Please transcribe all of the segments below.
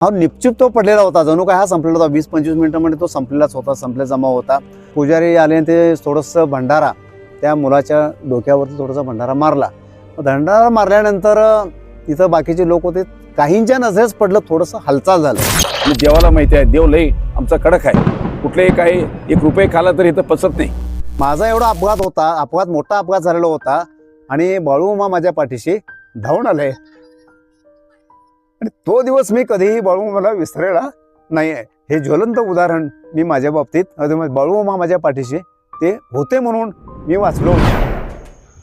हा निपचिप तो पडलेला होता, जणू काय हा संपलेला होता. 20-25 मिनिटांमध्ये तो संपलेलाच होता, संपले जमा होता. पुजारी आले ते थोडंसं भंडारा त्या मुलाच्या डोक्यावरती थोडासा भंडारा मारला. भंडारा मारल्यानंतर तिथं बाकीचे लोक होते, काहींच्या नजरेस पडलं, थोडंसं हालचाल झालं. देवाला माहिती आहे, देव लई आमचा कडक आहे. कुठलेही काही 1 रुपये खाला तर इथं पचत नाही. माझा एवढा अपघात होता, मोठा अपघात झालेला होता आणि बाळूमामा माझ्या पाठीशी धावून आले. आणि तो दिवस मी कधीही बाळूमामाला विसरलेला नाही आहे. हे ज्वलंत उदाहरण मी माझ्या बाबतीत, बाळूमामा माझ्या पाठीशी ते होते म्हणून मी वाचलो.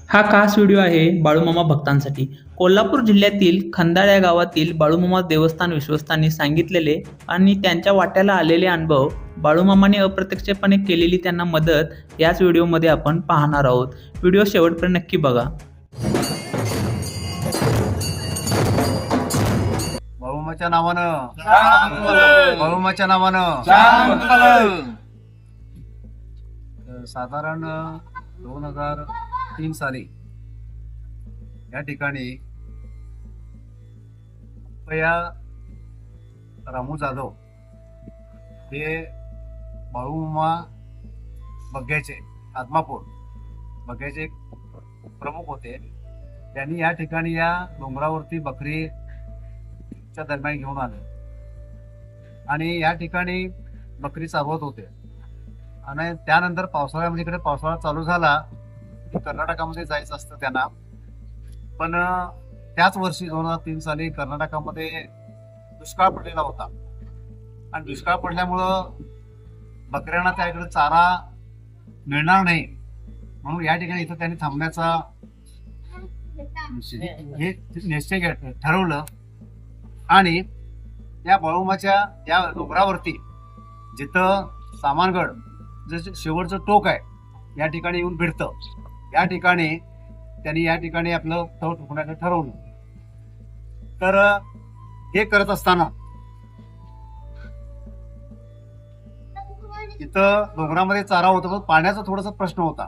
हा खास व्हिडिओ आहे बाळूमामा भक्तांसाठी. कोल्हापूर जिल्ह्यातील खंदाळ या गावातील बाळूमामा देवस्थान विश्वस्तांनी सांगितलेले आणि त्यांच्या वाट्याला आलेले अनुभव, बाळूमामाने अप्रत्यक्षपणे केलेली त्यांना मदत याच व्हिडिओमध्ये आपण पाहणार आहोत. व्हिडिओ शेवटपर्यंत नक्की बघा. बाळूमाच्या नावानं, बाळूमाच्या नावानं. साधारण 2003 साली या ठिकाणी रामू जाधव हे बाळूमामा बग्याचे, आदमापूर बग्याचे प्रमुख होते. त्यांनी या ठिकाणी या डोंगरावरती बकरीच्या दरम्यान घेऊन आले आणि या ठिकाणी बकरी चालवत होते. आणि त्यानंतर पावसाळ्यामध्ये, इकडे पावसाळा चालू झाला की कर्नाटकामध्ये जायचं असतं त्यांना. पण त्याच वर्षी 2003 साली कर्नाटकामध्ये दुष्काळ पडलेला होता आणि दुष्काळ पडल्यामुळं बकऱ्यांना त्या इकडे चारा मिळणार नाही म्हणून या ठिकाणी इथं त्यांनी थांबण्याचा हे निश्चय ठरवलं. आणि या बाळूमाच्या या डोंगरावरती जिथं सामानगड जसं शेवटचं टोक आहे या ठिकाणी येऊन भिडतं, या ठिकाणी त्यांनी या ठिकाणी आपलं तळ ठोकण्याचं ठरवलं. तर हे करत असताना इथं डोंगरामध्ये चारा होता, पण पाण्याचा थोडासा प्रश्न होता.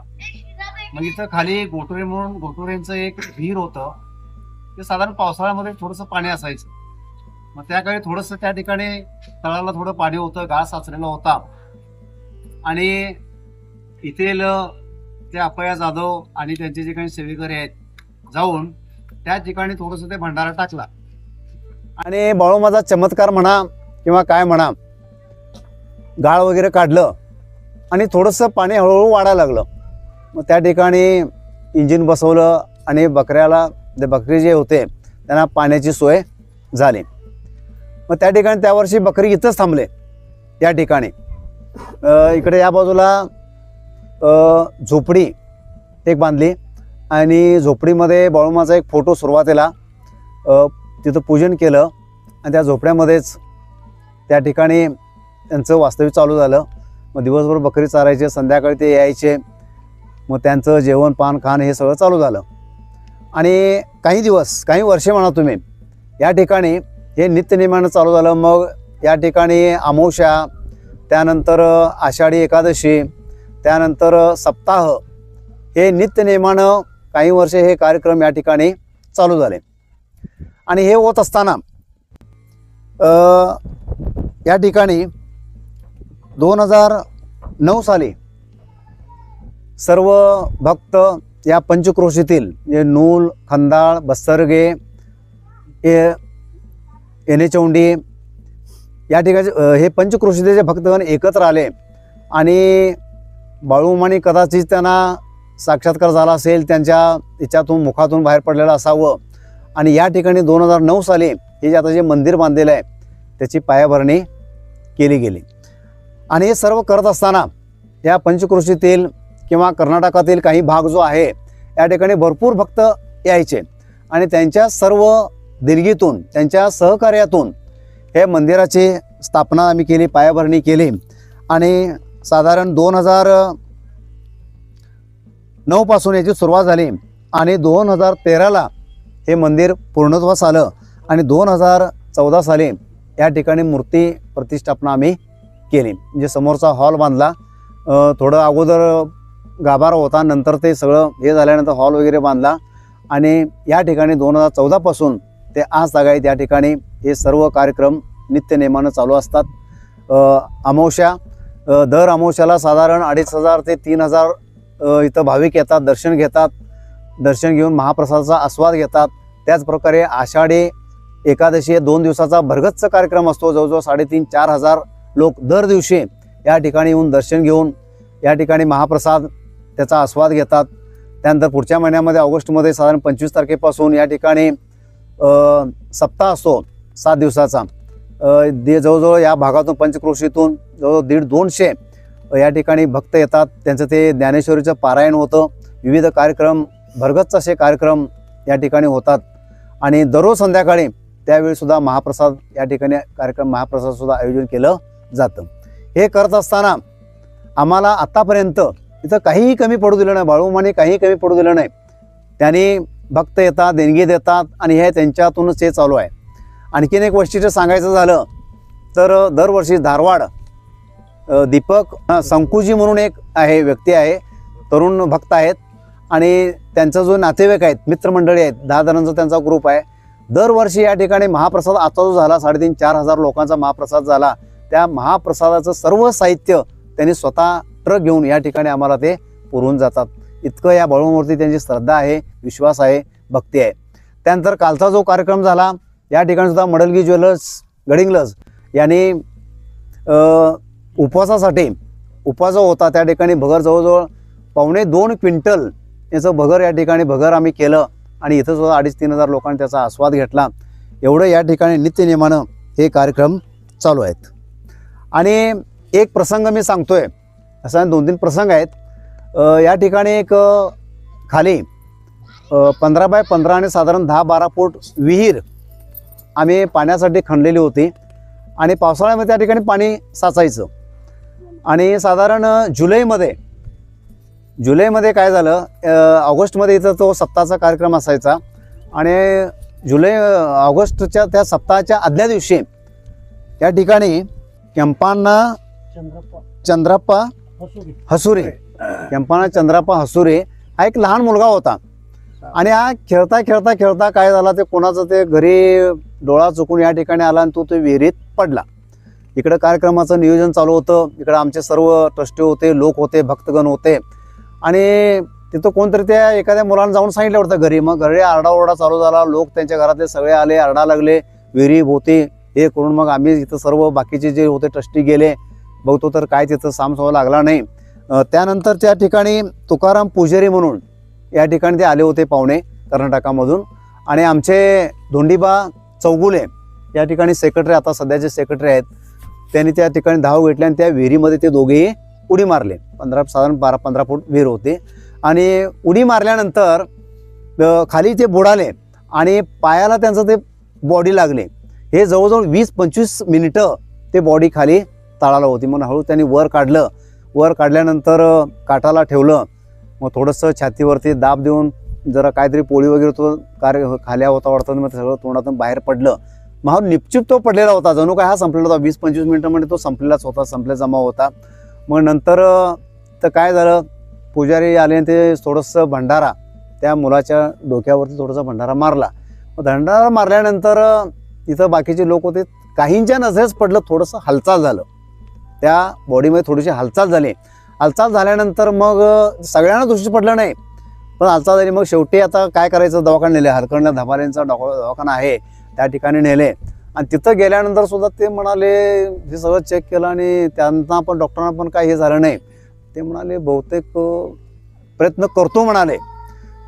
मग इथं खाली गोटुरे म्हणून गोटुरेंचं एक विहीर होतं, ते साधारण पावसाळ्यामध्ये थोडंसं पाणी असायचं. मग त्या काळी थोडंसं त्या ठिकाणी तळाला थोडं पाणी होतं, घास साचलेला होता. आणि इथेल ते अप्पया जाधव आणि त्यांचे जे काही सेवेकरी आहेत जाऊन त्या ठिकाणी थोडंसं ते भंडारा टाकला आणि बाळूमाचा चमत्कार म्हणा किंवा काय म्हणा, गाळ वगैरे काढलं आणि थोडंसं पाणी हळूहळू वाढायला लागलं. मग त्या ठिकाणी इंजिन बसवलं आणि ते बकरी जे होते त्यांना पाण्याची सोय झाली. मग त्या ठिकाणी त्या वर्षी बकरी इथंच थांबले. या ठिकाणी इकडे या बाजूला झोपडी एक बांधली आणि झोपडीमध्ये बाळूमाचा एक फोटो सुरुवातीला तिथं पूजन केलं आणि त्या झोपड्यामध्येच त्या ठिकाणी त्यांचं वास्तव्य चालू झालं. मग दिवसभर बकरी चारायचे, संध्याकाळी ते यायचे, मग त्यांचं जेवण पान खाण हे सगळं चालू झालं. आणि काही वर्षे म्हणा तुम्ही, या ठिकाणी हे नित्यनेमानं चालू झालं. मग या ठिकाणी अमावस्या, त्यानंतर आषाढी एकादशी, त्यानंतर सप्ताह, हे नित्यनेमानं काही वर्षे हे कार्यक्रम या ठिकाणी चालू झाले. आणि हे होत असताना या ठिकाणी 2009 साली सर्व भक्त या पंचक्रोशीतील जे नूल, खंदाळ, बस्सरगे, येणेचौंडी या ठिकाणी हे पंचक्रोशीचे जे भक्तगण एकत्र आले आणि बाळूमामाने कदाचित त्यांना साक्षात्कार झाला असेल, त्यांच्या याच्यातून मुखातून बाहेर पडलेलं असावं. आणि या ठिकाणी 2009 साली हे जे आता जे मंदिर बांधलेलं आहे त्याची पायाभरणी केली गेली. आणि हे सर्व करत असताना या पंचक्रोशीतील किंवा कर्नाटकातील काही भाग जो आहे या ठिकाणी भरपूर भक्त यायचे आणि त्यांच्या सर्व देणगीतून, त्यांच्या सहकार्यातून हे मंदिराची स्थापना आम्ही केली, पायाभरणी केली. आणि साधारण 2009 पासून याची सुरुवात झाली आणि 2013ला हे मंदिर पूर्णत्वास आलं आणि 2014 साली या ठिकाणी मूर्ती प्रतिष्ठापना आम्ही केली. म्हणजे समोरचा हॉल बांधला, थोडं अगोदर गाभारा होता, नंतर ते सगळं हे झाल्यानंतर हॉल वगैरे बांधला आणि या ठिकाणी 2014 पासून ते आज तागायत या ठिकाणी हे सर्व कार्यक्रम नित्य नेमानं चालू असतात. अमावस्या दर अमावस्याला साधारण 2500 ते 3000 इथं भाविक येतात, दर्शन घेतात. दर्शन घेऊन महाप्रसादाचा आस्वाद घेतात. त्याचप्रकारे आषाढी एकादशी 2 दिवसाचा भरगच्च कार्यक्रम असतो. जवळजवळ 3500-4000 लोक दर दिवशी या ठिकाणी येऊन दर्शन घेऊन या ठिकाणी महाप्रसाद त्याचा आस्वाद घेतात. त्यानंतर पुढच्या महिन्यामध्ये ऑगस्टमध्ये साधारण 25 तारखेपासून या ठिकाणी सप्ताह असतो 7 दिवसाचा. जवळजवळ या भागातून पंचक्रोशीतून जवळजवळ 150-200 या ठिकाणी भक्त येतात. त्यांचं ते ज्ञानेश्वरीचं पारायण होतं. विविध कार्यक्रम भरगच्च असे कार्यक्रम या ठिकाणी होतात. आणि दररोज संध्याकाळी त्यावेळी सुद्धा महाप्रसाद या ठिकाणी कार्यक्रम महाप्रसाद सुद्धा आयोजन केलं जातं. हे करत असताना आम्हाला आतापर्यंत इथं काहीही कमी पडू दिलं नाही. बाळूमामाने काहीही कमी पडू दिलं नाही. त्यांनी भक्त येतात, देणगी देतात आणि हे त्यांच्यातूनच हे चालू आहे. आणखीन एक वैशिष्ट्य सांगायचं झालं तर दरवर्षी धारवाड दीपक संकुजी म्हणून एक आहे, व्यक्ती आहे, तरुण भक्त आहेत आणि त्यांचा जो नातेवाईक आहेत, मित्रमंडळी आहेत, 10 जणांचा त्यांचा ग्रुप आहे. दरवर्षी या ठिकाणी महाप्रसाद आता जो झाला 3500-4000 लोकांचा महाप्रसाद झाला, त्या महाप्रसादाचं सर्व साहित्य त्यांनी स्वतः ट्रक घेऊन या ठिकाणी आम्हाला ते पुरवून जातात. इतकं या बाळूमामावरती त्यांची श्रद्धा आहे, विश्वास आहे, भक्ती आहे. त्यानंतर कालचा जो कार्यक्रम झाला या ठिकाणी सुद्धा मडलगी ज्वेलर्स गडिंग्लज यांनी उपवासासाठी उपवास होता त्या ठिकाणी भगर जवळजवळ 2.25 क्विंटल याचं भगर या ठिकाणी भगर आम्ही केलं आणि इथं सुद्धा 2500-3000 लोकांनी त्याचा आस्वाद घेतला. एवढं या ठिकाणी नित्यनेमानं हे कार्यक्रम चालू आहेत. आणि एक प्रसंग मी सांगतोय, असा 2-3 प्रसंग आहेत. या ठिकाणी एक खाली 15 बाय 15 आणि साधारण 10-12 फूट विहीर आम्ही पाण्यासाठी खणलेली होती आणि पावसाळ्यामध्ये त्या ठिकाणी पाणी साचायचं. आणि साधारण जुलैमध्ये काय झालं, ऑगस्टमध्ये इथं तो सप्ताहाचा कार्यक्रम असायचा आणि ऑगस्टच्या त्या सप्ताहाच्या आदल्या दिवशी या ठिकाणी केंपाना चंद्राप्पा हसुरे हा एक लहान मुलगा होता आणि हा खेळता काय झाला, ते कोणाचं ते घरी डोळा चुकून या ठिकाणी आला आणि तो विहिरीत पडला. इकडं कार्यक्रमाचं नियोजन चालू होतं, इकडं आमचे सर्व ट्रस्टी होते, लोक होते, भक्तगण होते आणि तिथं कोणतरी त्या एखाद्या मुलानं जाऊन सांगितलं होतं घरी. मग घरी आरडाओरडा चालू झाला, लोक त्यांच्या घरातले सगळे आले, आरडा लागले, विहिरी भोवती हे करून. मग आम्ही इथं सर्व बाकीचे जे होते ट्रस्टी गेले, बघतो तर काय तिथं सामसावा लागला नाही. त्यानंतर त्या ठिकाणी तुकाराम पुजारी म्हणून या ठिकाणी ते आले होते पाहुणे कर्नाटकामधून आणि आमचे धोंडीबा चौगुले या ठिकाणी सेक्रेटरी, आता सध्याचे सेक्रेटरी आहेत, त्यांनी त्या ठिकाणी धाव घेतली आणि त्या विहिरीमध्ये ते दोघेही उडी मारले. साधारण 12-15 फूट विहीर होते आणि उडी मारल्यानंतर खाली ते बुडाले आणि पायाला त्यांचं ते बॉडी लागले. हे जवळजवळ 20-25 मिनिटं ते बॉडी खाली तळाला होती. मग हळू त्यांनी वर काढलं. वर काढल्यानंतर काठाला ठेवलं. मग थोडंसं छातीवरती दाब देऊन जरा काहीतरी पोळी वगैरे तो खाल्या होता वाटतं, मग सगळं तोंडातून बाहेर पडलं. मग हा निपचिप तो पडलेला होता, जणू काय हा संपलेला होता. 20-25 मिनिटांमध्ये तो संपलेलाच होता, संपले जमा होता. मग नंतर तर काय झालं, पुजारी आले आणि ते थोडंसं भंडारा त्या मुलाच्या डोक्यावरती थोडासा भंडारा मारला. भंडारा मारल्यानंतर इथं बाकीचे लोक होते, काहींच्या नजरेच पडलं, थोडंसं हालचाल झालं, त्या बॉडीमध्ये थोडीशी हालचाल झाली. हालचाल झाल्यानंतर मग सगळ्यांना दृष्टी पडलं नाही, पण हालचाल झाली. मग शेवटी आता काय करायचं, दवाखान्यात नेले, हरकर्ण्या धबालेंचा दवाखाना आहे त्या ठिकाणी नेले. आणि तिथं गेल्यानंतर सुद्धा ते म्हणाले, हे सगळं चेक केलं आणि त्यांना पण डॉक्टरांना पण काही हे झालं नाही. ते म्हणाले बहुतेक प्रयत्न करतो म्हणाले.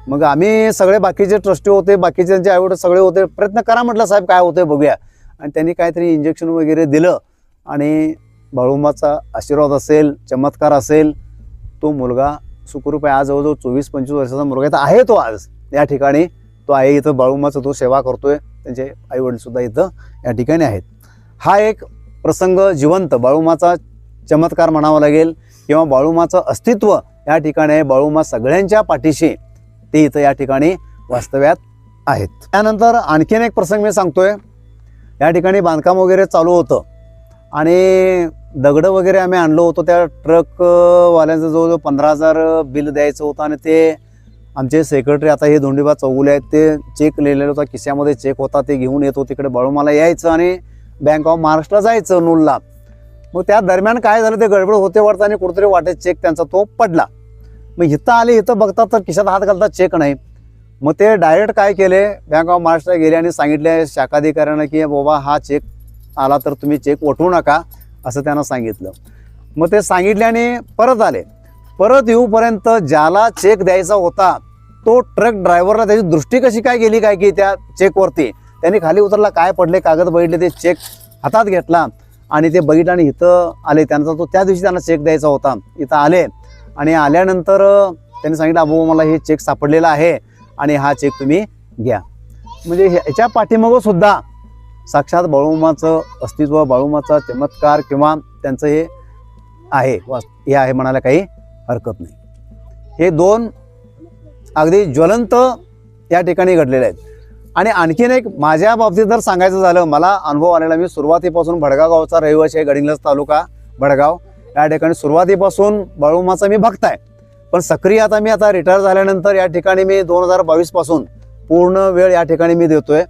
मग आम्ही सगळे बाकीचे ट्रस्टी होते, बाकीचे त्यांचे आईवडील सगळे होते, प्रयत्न करा म्हटलं साहेब काय होतंय बघूया. आणि त्यांनी काहीतरी इंजेक्शन वगैरे दिलं आणि बाळूमामाचा आशीर्वाद असेल, चमत्कार असेल, तो मुलगा सुखरूप आहे. आज जवळजवळ 24-25 वर्षाचा मुलगा आहे तो आज या ठिकाणी. तो आहे इथं बाळूमामाचं, तो सेवा करतोय, त्यांचे आईवडील सुद्धा इथं या ठिकाणी आहेत. हा एक प्रसंग जिवंत बाळूमाचा चमत्कार म्हणावा लागेल किंवा बाळूमाचं अस्तित्व या ठिकाणी आहे. बाळूमा सगळ्यांच्या पाठीशी ते इथं या ठिकाणी वास्तव्यात आहेत. त्यानंतर आणखीन एक प्रसंग मी सांगतोय. या ठिकाणी बांधकाम वगैरे चालू होतं आणि दगड वगैरे आम्ही आणलो होतो. त्या ट्रकवाल्यांचं जवळजवळ 15,000 बिल द्यायचं होतं आणि ते आमचे सेक्रेटरी, आता हे धोंडीबा चौगुले आहेत, ते चेक लिहिलेला होता, खिशामध्ये चेक होता, ते घेऊन येतो तिकडे बाळूमाला यायचं आणि बँक ऑफ महाराष्ट्र जायचं नूलला. मग त्या दरम्यान काय झालं, ते गडबड होते वाटतं आणि कुठेतरी वाटेत चेक त्यांचा तो पडला. मग इथं आले, इथं बघतात तर खिशात हात घालतात, चेक नाही. मग ते डायरेक्ट काय केले, बँक ऑफ महाराष्ट्र गेले आणि सांगितले शाखाधिकाऱ्यांना की बाबा हा चेक आला तर तुम्ही चेक वटवू नका, असं त्यांना सांगितलं. मग ते सांगितल्याने परत आले. परत येऊपर्यंत ज्याला चेक द्यायचा होता तो ट्रक ड्रायव्हरला त्याची दृष्टी कशी काय गेली काय की त्या चेकवरती, त्यांनी खाली उतरला, काय पडले कागद बघितले, ते चेक हातात घेतला आणि ते बघितलं आणि इथं आले. त्यांचा तो त्या दिवशी त्यांना चेक द्यायचा होता, इथं आले आणि आल्यानंतर त्यांनी सांगितलं अबो मला हे चेक सापडलेला आहे आणि हा चेक तुम्ही घ्या. म्हणजे ह्याच्या पाठीमागं सुद्धा साक्षात बाळूमामाचं अस्तित्व, बाळूमामाचा चमत्कार किंवा त्यांचं हे आहे म्हणायला काही हरकत नाही. हे दोन अगदी ज्वलंत या ठिकाणी घडलेले आहेत. आणि आणखीन एक माझ्या बाबतीत जर सांगायचं झालं, मला अनुभव आलेला, मी सुरुवातीपासून भडगाव गावचा रहिवासी आहे, गडिंग्लज तालुका भडगाव या ठिकाणी सुरुवातीपासून बाळूमामाचा मी भक्त आहे. पण सक्रिय आता रिटायर झाल्यानंतर या ठिकाणी मी 2022 पासून पूर्ण वेळ या ठिकाणी मी देतोय.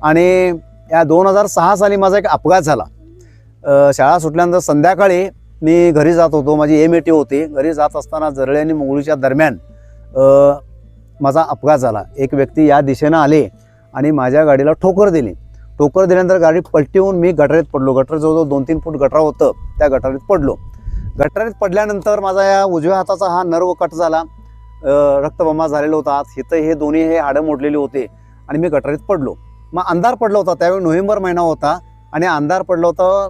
आणि या 2006 साली माझा एक अपघात झाला. शाळा सुटल्यानंतर संध्याकाळी मी घरी जात होतो, माझी MAT होती. घरी जात असताना जरळे आणि मंगळूच्या दरम्यान माझा अपघात झाला. एक व्यक्ती या दिशेनं आले आणि माझ्या गाडीला ठोकर दिली. ठोकर दिल्यानंतर गाडी पलटी होऊन मी गटारीत पडलो. गटर जवळजवळ 2-3 फूट गटार होतं, त्या गटारीत पडलो. गटारीत पडल्यानंतर माझा या उजव्या हाताचा हा नर्व कट झाला, रक्तबंबाळ झालेला होता. इथं हे दोन्ही हे हाडं मोडलेली होते आणि मी गटारीत पडलो. मग अंधार पडला होता, त्यावेळी नोव्हेंबर महिना होता आणि अंधार पडला होता.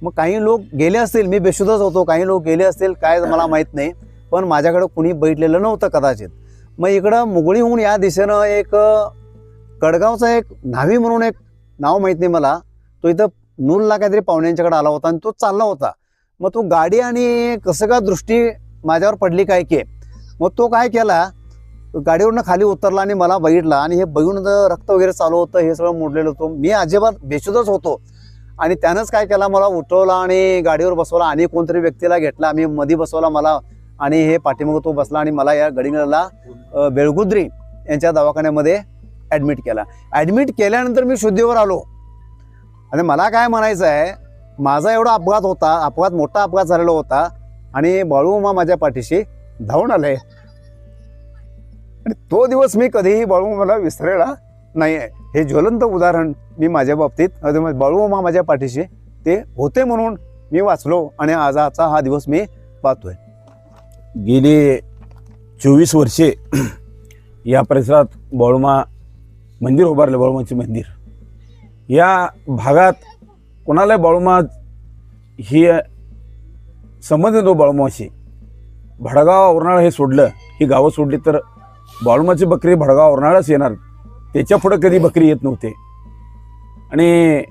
मग काही लोक गेले असतील, मी बेशुद्धच होतो, काही लोक गेले असतील काय मला माहीत नाही, पण माझ्याकडं कुणी बैठलेलं नव्हतं कदाचित. मग इकडं मुगळी होऊन या दिशेनं एक कडगावचा एक न्हावी म्हणून एक नाव माहीत नाही मला, तो इथं नूलला काहीतरी पाहुण्यांच्याकडे आला होता आणि तो चालला होता. मग तो गाडी आणि कसं का दृष्टी माझ्यावर पडली काय की, मग तो काय केला, गाडीवरनं खाली उतरला आणि मला बघितला आणि हे बघून रक्त वगैरे चालू होतं, हे सगळं मोडलेलं होतं. मी अजिबात बेशुद्धच होतो आणि त्यानंच काय केला, मला उठवला आणि गाडीवर बसवला आणि कोणतरी व्यक्तीला घेतला, आम्ही मध्ये बसवला मला आणि हे पाठीमागं तो बसला आणि मला या गडिंग्लजला बेळगुद्री यांच्या दवाखान्यामध्ये ॲडमिट केला. ॲडमिट केल्यानंतर मी शुद्धीवर आलो. आणि मला काय म्हणायचं आहे, माझा एवढा अपघात होता, मोठा अपघात झालेला होता आणि बाळूमामा माझ्या पाठीशी धावून आले आणि तो दिवस मी कधीही बाळूमामाला विसरलेला नाही आहे. हे ज्वलंत उदाहरण मी माझ्या बाबतीत, बाळूमामा माझ्या पाठीशी ते होते म्हणून मी वाचलो आणि आजचा हा दिवस मी पाहतोय. गेली 24 वर्षे या परिसरात बाळूमा मंदिर उभारलं, बाळूमाचे मंदिर. या भागात कोणाला बाळूमा ही संबंध येतो बाळूमाशी. भडगाव औरनाळा हे सोडलं, ही गावं सोडली तर बाळूमाची बकरी भडगाव औरनाळाच येणार, त्याच्या पुढं कधी बकरी येत नव्हते. आणि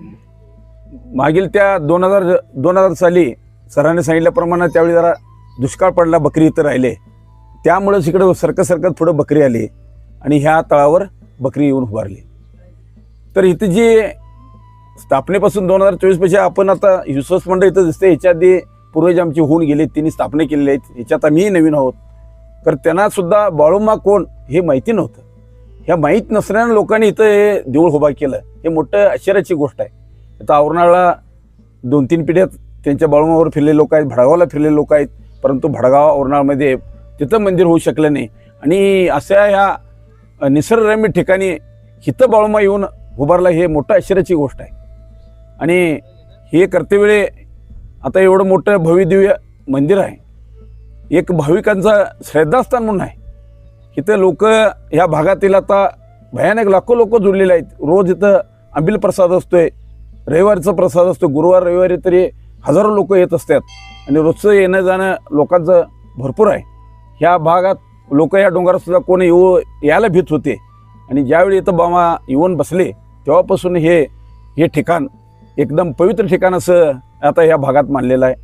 मागील त्या 2000 साली सरांनी सांगितल्याप्रमाणे त्यावेळी जरा दुष्काळ पडला, बकरी इथं राहिले, त्यामुळेच इकडं सरकत पुढं बकरी आली आणि ह्या तळावर बकरी येऊन उभारली. तर इथं जी स्थापनेपासून 2024 पेक्षा आपण आता विश्वास मंडळ इथं दिसते, ह्याच्या आधी पूर्वज आमची होऊन गेले, त्यांनी स्थापना केलेली आहेत, ह्याच्यात आम्ही नवीन आहोत. तर त्यांना सुद्धा बाळूमा कोण हे माहिती नव्हतं. ह्या माहीत नसणाऱ्या लोकांनी इथं हे देऊळ उभा केलं, हे मोठं आश्चर्याची गोष्ट आहे. आता औरनाळा 2-3 पिढ्यात त्यांच्या बाळूमावर फिरलेले लोक आहेत, भडगावला फिरलेले लोक आहेत, परंतु भडगाव औरनाळामध्ये तिथं मंदिर होऊ शकलं नाही. आणि अशा ह्या निसर्गरम्य ठिकाणी इथं बाळूमा येऊन उभारला, हे मोठं आश्चर्याची गोष्ट आहे. आणि हे करतेवेळी आता एवढं मोठं भव्यदिव्य मंदिर आहे, एक भाविकांचा श्रद्धास्थान म्हणून आहे. इथं लोक ह्या भागातील आता भयानक लाखो लोक जुळलेले आहेत. रोज इथं आंबील प्रसाद असतोय, रविवारचा प्रसाद असतो, गुरुवार रविवारी तरी हजारो लोक येत असतात आणि रोजचं येणं जाणं लोकांचं भरपूर आहे. ह्या भागात लोक या डोंगरात सुद्धा कोणी यायला भीत होते आणि ज्यावेळी इथं बाबा येऊन बसले तेव्हापासून हे ठिकाण एकदम पवित्र ठिकाण असं आता ह्या भागात मानलेलं आहे.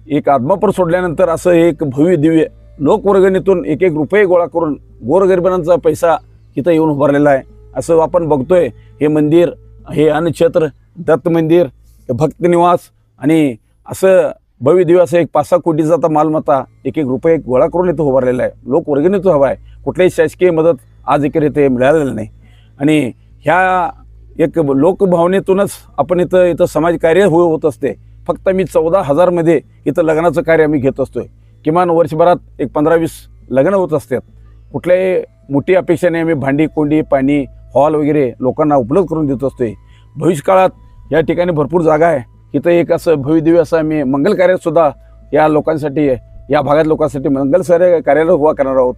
एक आदमापूर सोडल्यानंतर असं एक भव्य दिव्य लोकवर्गणीतून एक रुपये गोळा करून गोरगरिबांचा पैसा इथं येऊन उभारलेला आहे. असं आपण बघतोय. हे मंदिर, हे अन्नक्षेत्र, दत्त मंदिर, भक्त निवास आणि असं भव्य दिव्य असं एक 5-6 कोटीचा आता मालमत्ता एक रुपये गोळा करून इथं उभारलेला आहे. लोकवर्गणीतून हवा आहे, कुठल्याही शासकीय मदत आज इकडे इथे मिळालेलं नाही. आणि ह्या एक लोकभावनेतूनच आपण इथं समाजकार्य होत असते. फक्त मी 14,000 मध्ये इथं लग्नाचं कार्य आम्ही घेत असतोय. किमान वर्षभरात एक 15-20 लग्न होत असतात. कुठल्याही मोठी अपेक्षा नाही. आम्ही भांडी कोंडी पाणी हॉल वगैरे लोकांना उपलब्ध करून देत असतोय. भविष्यकाळात या ठिकाणी भरपूर जागा आहे. इथं एक असं भव्यदिव्य असं आम्ही मंगल कार्यसुद्धा या लोकांसाठी, या भागात लोकांसाठी मंगल कार्याला उभा करणार आहोत.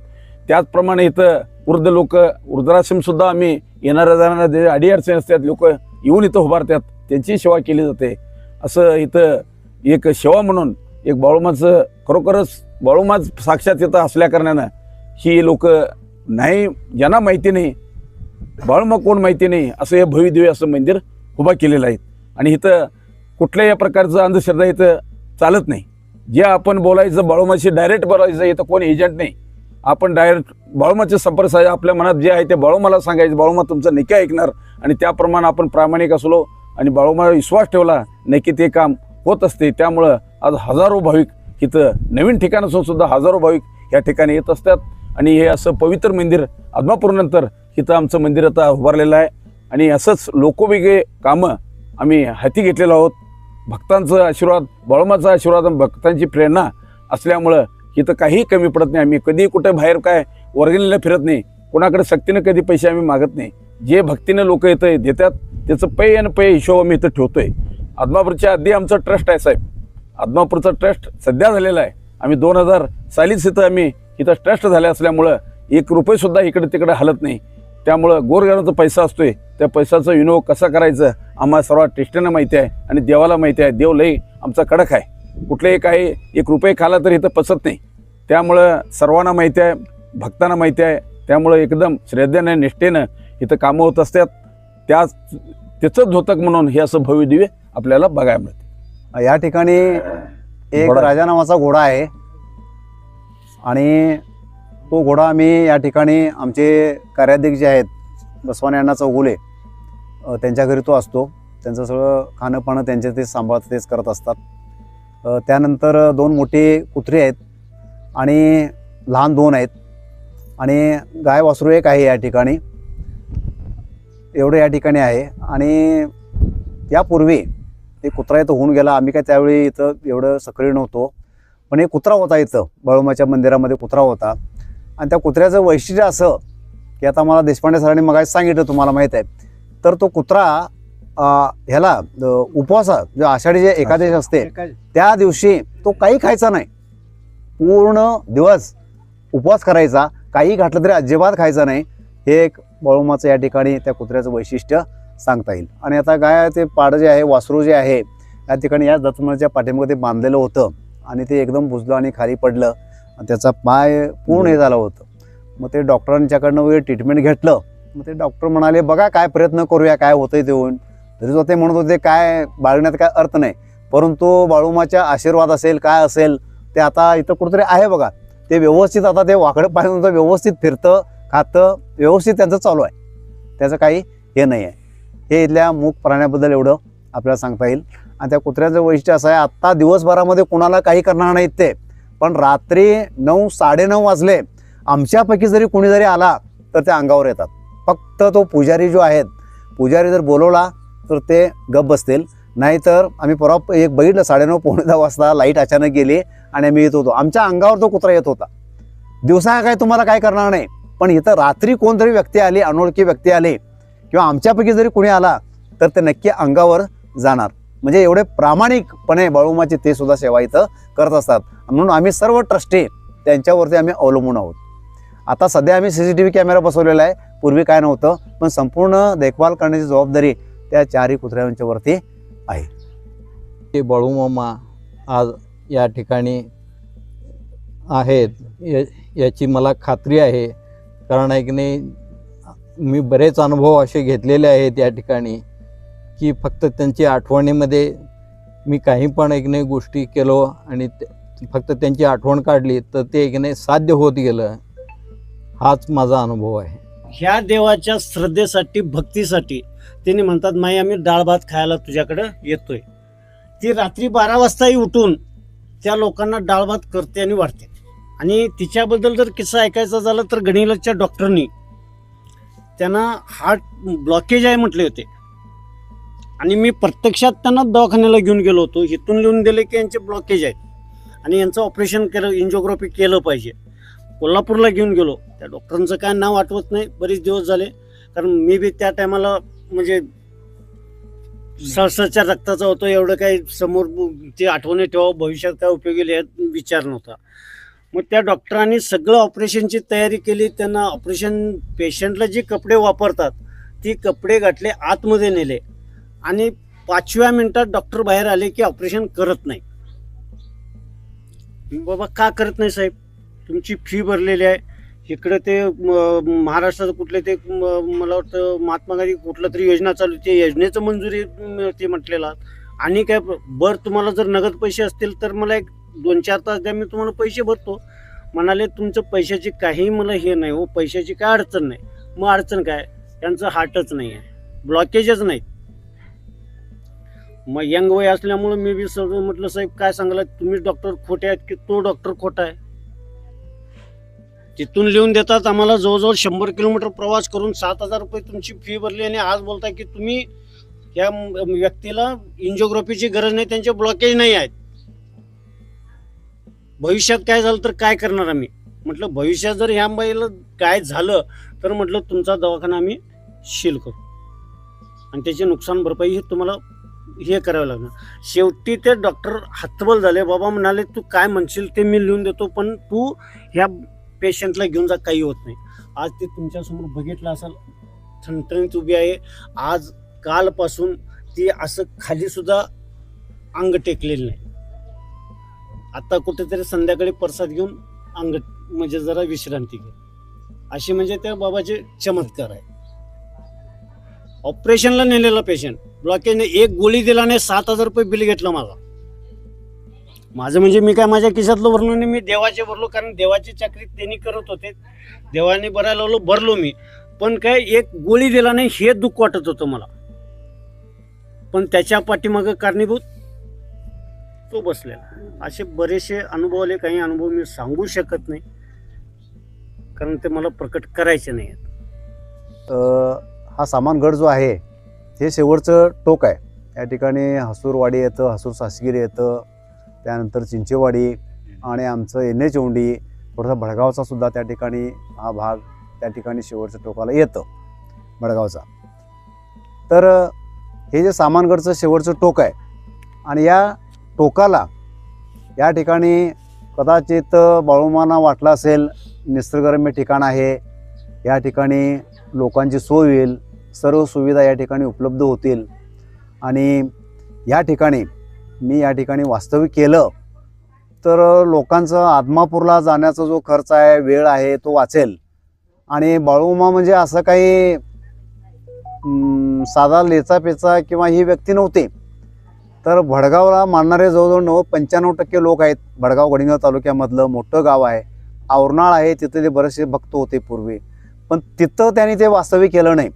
त्याचप्रमाणे इथं वृद्ध लोक वृद्धाश्रमसुद्धा आम्ही येणाऱ्या जाणाऱ्या जे अडीअडचणी असतात लोक येऊन इथं उभारतात, त्यांची सेवा केली जाते. असं इथं एक सेवा म्हणून एक बाळूमाचं खरोखरच बाळूमाच साक्षात इथं असल्याकारणानं ही लोक नाही, ज्यांना माहिती नाही बाळूमा कोण माहिती नाही, असं हे भव्यदिव्य असं मंदिर उभा केलेलं आहे. आणि इथं कुठल्याही प्रकारचं अंधश्रद्धा इथं चालत नाही. जे आपण बोलायचं बाळूमाशी डायरेक्ट बोलायचं, इथं कोण एजंट नाही. आपण डायरेक्ट बाळूमाचे संपर्क साधे, आपल्या मनात जे आहे ते बाळूमाला सांगायचं. बाळूमा तुमचं नक्की ऐकणार आणि त्याप्रमाणे आपण प्रामाणिक असलो आणि बाळूमाला विश्वास ठेवला नक्की ते काम होत असते. त्यामुळं आज हजारो भाविक इथं नवीन ठिकाण असून सुद्धा हजारो भाविक या ठिकाणी येत असतात. आणि हे असं पवित्र मंदिर आदमापूरनंतर इथं आमचं मंदिर आता उभारलेलं आहे. आणि असंच लोकोपयोगी कामं आम्ही हाती घेतलेलो आहोत. भक्तांचा आशीर्वाद, बाळूमाचा आशीर्वाद आणि भक्तांची प्रेरणा असल्यामुळं इथं काही कमी पडत नाही. आम्ही कधी कुठे बाहेर काय वर्गणीला फिरत नाही. कोणाकडे सक्तीनं कधी पैसे आम्ही मागत नाही. जे भक्तीनं लोक इथं देतात त्याचं पै आणि पै हिशोब आम्ही इथं ठेवतोय. आदमापूरच्या आधी आमचं ट्रस्ट आहे साहेब. आदमापूरचा ट्रस्ट सध्या झालेला आहे. आम्ही 2000 सालीच इथं ट्रस्ट झाले असल्यामुळं 1 रुपयेसुद्धा इकडे तिकडे हलत नाही. त्यामुळं गोरगरिबाचा पैसा असतोय, त्या पैशाचा विनियोग कसा करायचं आम्हाला सर्व टेस्टनं माहिती आहे आणि देवाला माहिती आहे. देव लई आमचा कडक आहे. कुठलेही काही 1 रुपये खाला तर इथं पचत नाही. त्यामुळं सर्वांना माहिती आहे, भक्तांना माहिती आहे. त्यामुळं एकदम श्रद्धेनं निष्ठेनं इथं कामं होत असतात. त्याचंच द्योतक म्हणून हे असं भव्यदिव्य आपल्याला बघायला मिळते. या ठिकाणी एक राजा नावाचा घोडा आहे आणि तो घोडा आम्ही या ठिकाणी आमचे कार्याध्यक्ष जे आहेत बसवानी अण्णा चौगुले त्यांच्या घरी तो असतो. त्यांचं सगळं खाणं पाणं त्यांचे ते सांभाळत तेच करत असतात. त्यानंतर 2 मोठे कुत्री आहेत आणि लहान 2 आहेत आणि गाय वासरू एक आहे या ठिकाणी. एवढं या ठिकाणी आहे. आणि यापूर्वी एक कुत्रा इथं होऊन गेला. आम्ही काय त्यावेळी इथं एवढं सक्रिय नव्हतो, पण एक कुत्रा होता इथं बाळूमाच्या मंदिरामध्ये कुत्रा होता. आणि त्या कुत्र्याचं वैशिष्ट्य असं की आता मला देशपांडे सरांनी मगाशी सांगितलं, तुम्हाला माहीत आहे. तर तो कुत्रा ह्याला उपवासा जो आषाढी जे एकादशी असते त्या दिवशी तो काही खायचा नाही. पूर्ण दिवस उपवास करायचा, काही घातलं तरी अजिबात खायचा नाही. हे एक बाळूमाचं या ठिकाणी त्या कुत्र्याचं वैशिष्ट्य सांगता येईल. आणि आता गाय ते पाडं जे आहे, वासरू जे आहे या ठिकाणी या दत्तमंदिराच्या पाठीमध्ये बांधलेलं होतं आणि ते एकदम बुजलं आणि खाली पडलं आणि त्याचा पाय पूर्ण हे झालं होतं. मग ते डॉक्टरांच्याकडनं वगैरे ट्रीटमेंट घेतलं. मग ते डॉक्टर म्हणाले बघा काय प्रयत्न करूया, काय होतंय ते होऊन. तरी ते म्हणत होते काय बाळगण्यात काय अर्थ नाही, परंतु बाळूमाच्या आशीर्वाद असेल काय असेल ते आता इथं कुठेतरी आहे बघा. ते व्यवस्थित आता ते वाकडं पाय व्यवस्थित फिरतं, खातं, व्यवस्थित त्यांचं चालू आहे. त्याचं काही हे नाही आहे. हे इथल्या मूक प्राण्याबद्दल एवढं आपल्याला सांगता येईल. आणि त्या कुत्र्याचं वैशिष्ट्य असं आहे, आत्ता दिवसभरामध्ये कुणाला काही करणार नाहीत ते, पण रात्री 9, 9:30 वाजले आमच्यापैकी जरी कोणी जरी आला तर ते अंगावर येतात. फक्त तो पुजारी जो आहेत, पुजारी जर बोलवला तर ते गप बसतील. नाहीतर आम्ही परवा एक बघितलं 9:30 पावणे 10 वाजता लाईट अचानक गेली आणि आम्ही येत होतो, आमच्या अंगावर तो कुत्रा येत होता. दिवसा काय तुम्हाला काय करणार नाही, पण इथं रात्री कोणतरी व्यक्ती आली, अनोळखी व्यक्ती आली किंवा आमच्यापैकी जरी कोणी आला तर ते नक्की अंगावर जाणार. म्हणजे एवढे प्रामाणिकपणे बाळूमाची ते सुद्धा सेवा इथं करत असतात. म्हणून आम्ही सर्व ट्रस्टी त्यांच्यावरती आम्ही अवलंबून आहोत. आता सध्या आम्ही CCTV कॅमेरा बसवलेला आहे, पूर्वी काय नव्हतं. पण संपूर्ण देखभाल करण्याची जबाबदारी त्या 4 कुत्र्यांच्यावरती आहे. ते बाळूमामा आज या ठिकाणी आहेत याची मला खात्री आहे. कारण आहे की नाही, मी बरेच अनुभव असे घेतलेले आहेत या ठिकाणी की फक्त त्यांची आठवणीमध्ये मी काही पण एक नाही गोष्टी केलो आणि फक्त त्यांची आठवण काढली तर ते एक नाही साध्य होत गेलं. हाच माझा अनुभव आहे. ह्या देवाच्या श्रद्धेसाठी, भक्तीसाठी त्यांनी म्हणतात माई आम्ही डाळ भात खायला तुझ्याकडं येतोय. ती रात्री 12 वाजताही उठून त्या लोकांना डाळ भात करते आणि वाढते. आणि तिच्याबद्दल जर किस्सा ऐकायचा झाला तर गणिलच्या डॉक्टरनी त्यांना हार्ट ब्लॉकेज आहे म्हटले होते. आणि मी प्रत्यक्षात त्यांना दवाखान्याला घेऊन गेलो होतो. इथून लिहून दिले की यांचे ब्लॉकेज आहेत आणि यांचं ऑपरेशन केलं, एन्जिओग्राफी केलं पाहिजे. कोल्हापूरला घेऊन गेलो. त्या डॉक्टरांचं काय नाव आठवत नाही, बरेच दिवस झाले, कारण मी बी त्या टायमाला म्हणजे सळसळच्या रक्ताचा होतो. एवढं काही समोर ती आठवणी ठेवा, भविष्यात काय उपयोगी येईल यात विचार नव्हता. मग त्या डॉक्टरांनी सगळं ऑपरेशनची तयारी केली. त्यांना ऑपरेशन पेशंटला जे कपडे वापरतात ती कपडे घातले, आतमध्ये नेले आणि 5व्या मिनिटात डॉक्टर बाहेर आले की ऑपरेशन करत नाही. बाबा का करत नाही साहेब, तुमची फी भरलेली आहे. इकडे ते महाराष्ट्राचं कुठले ते मला वाटतं महात्मा गांधी कुठलं तरी योजना चालू, ते योजनेचं मंजुरी ते म्हटलेलं. आणि काय बरं, तुम्हाला जर नगद पैसे असतील तर मला एक 2-4 तास द्या, मी तुम्हाला पैसे भरतो. म्हणाले तुमचं पैशाची काही मला हे नाही हो, पैशाची काय अडचण नाही. मग अडचण काय, त्यांचं हार्टच नाही आहे, ब्लॉकेजच नाही. मग यंग वय असल्यामुळं मी बी सगळं म्हटलं साहेब काय सांगायला, तुम्ही डॉक्टर खोटे आहेत की तो डॉक्टर खोटा आहे. तिथून लिहून देतात आम्हाला जवळजवळ 100 किलोमीटर प्रवास करून 7,000 रुपये तुमची फी भरली आणि आज बोलताय की तुम्ही या व्यक्तीला एन्जिओग्राफीची गरज नाही, त्यांचे ब्लॉकेज नाही आहेत. भविष्यात काय झालं तर काय करणार आम्ही. म्हटलं भविष्यात जर ह्या बाईला काय झालं तर म्हटलं तुमचा दवाखाना आम्ही सील करू आणि त्याची नुकसान भरपाई हे तुम्हाला हे करावं लागणार. शेवटी ते डॉक्टर हतबल झाले. बाबा म्हणाले तू काय म्हणशील ते मी लिहून देतो, पण तू ह्या पेशंटला घेऊन जा, काही होत नाही. आज ते तुमच्यासमोर बघितलं असेल, ठणठणीत उभी आहे. आज कालपासून ती असं खाली सुद्धा अंग टेकलेलं नाही. आता कुठेतरी संध्याकाळी प्रसाद घेऊन अंग म्हणजे जरा विश्रांती घे, अशी म्हणजे त्या बाबाचे चमत्कार आहे. ऑपरेशनला नेलेला पेशंट ब्लॉकेजने एक गोळी दिला नाही, 7,000 रुपये बिल घेतलं माझं म्हणजे मी काय माझ्या खिशातलं भरलो नाही, मी देवाचे भरलो, कारण देवाची चाकरी त्यांनी करत होते. देवाने भरायला लावलं, भरलो मी. पण काय एक गोळी दिला नाही हे दुःख वाटत होतं मला. पण त्याच्या पाठीमागं कारणीभूत तो बसलेला. असे बरेचसे अनुभव आले. काही अनुभव मी सांगू शकत नाही कारण ते मला प्रकट करायचे नाही आहेत. हा सामानगड जो आहे हे शेवटचं टोक आहे. या ठिकाणी हसूरवाडी येतं, हसूर सासगिरी येतं, त्यानंतर चिंचेवाडी आणि आमचं NH औंढी, थोडासा भडगावचा सुद्धा त्या ठिकाणी हा भाग त्या ठिकाणी शेवटच्या टोकाला येतं भडगावचा. तर हे जे सामानगडचं शेवटचं टोक आहे आणि या टोकाला या ठिकाणी कदाचित बाळूमांना वाटलं असेल निसर्गरम्य ठिकाण आहे, या ठिकाणी लोकांची सोय होईल, सर्व सुविधा या ठिकाणी उपलब्ध होतील आणि या ठिकाणी मी या ठिकाणी वास्तविक केलं तर लोकांचा आदमापूरला जाण्याचा जो खर्च आहे, वेळ आहे, तो वाचेल. आणि बाळूमामा म्हणजे असं काही साधा लेचापेचा किंवा ही व्यक्ती नव्हती. तर भडगावला मानणारे जवळजवळ 95% लोक आहेत. भडगाव गडिंग्लज तालुक्यामधलं मोठं गाव आहे. औरनाळ आहे, तिथे ते बरेचसे भक्त होते पूर्वी, पण तिथं त्यांनी ते वास्तविक केलं नाही.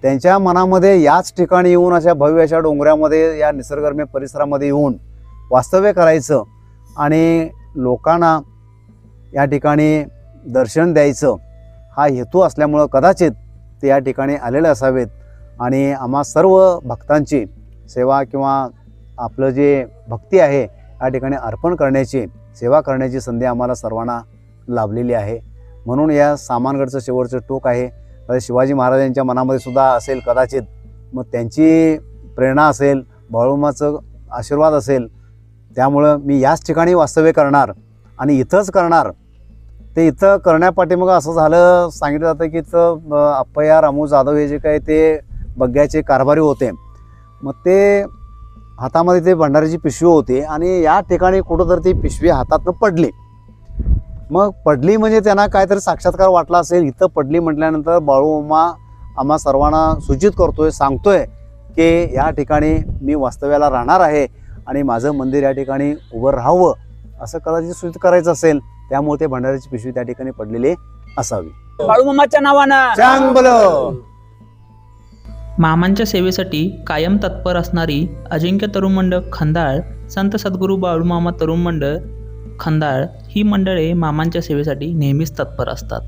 त्यांच्या मनामध्ये याच ठिकाणी येऊन अशा भव्य अशा डोंगरामध्ये या निसर्गरम्य परिसरामध्ये येऊन वास्तव्य करायचं आणि लोकांना या ठिकाणी दर्शन द्यायचं हा हेतू असल्यामुळं कदाचित ते या ठिकाणी आलेले असावेत. आणि आम्हा सर्व भक्तांची सेवा किंवा आपलं जे भक्ती आहे या ठिकाणी अर्पण करण्याची, सेवा करण्याची संधी आम्हाला सर्वांना लाभलेली आहे. म्हणून या सामानगडचं शेवटचं टोक आहे. शिवाजी महाराजांच्या मनामध्ये सुद्धा असेल कदाचित, मग त्यांची प्रेरणा असेल, बाळूमामाचं आशीर्वाद असेल, त्यामुळं मी याच ठिकाणी वास्तव्य करणार आणि इथंच करणार. ते इथं करण्यापाठीमागं असं झालं, सांगितलं जातं की इथं अप्पय्या रामू जाधव हे जे काही ते बग्ग्याचे कारभारी होते, मग ते हातामध्ये ते भंडाऱ्याची पिशवी होती आणि या ठिकाणी कुठंतरी ती पिशवी हातातनं पडली. मग पडली म्हणजे त्यांना काहीतरी साक्षात्कार वाटला असेल. इथं पडली म्हटल्यानंतर बाळूमामा आम्हा सर्वांना सूचित करतोय, सांगतोय की या ठिकाणी मी वास्तव्याला राहणार आहे आणि माझं मंदिर या ठिकाणी उभं राहावं असं कदाचित सूचित करायचं असेल. त्यामुळे ते भंडाऱ्याची पिशवी त्या ठिकाणी पडलेली असावी. बाळूमामाच्या नावानं चांग बोलो. मामांच्या सेवेसाठी कायम तत्पर असणारी अजिंक्य तरुण मंडळ खंदाळ, संत सद्गुरू बाळूमामा तरुण मंडळ खंदाळ ही मंडळे मामांच्या सेवेसाठी नेहमीच तत्पर असतात.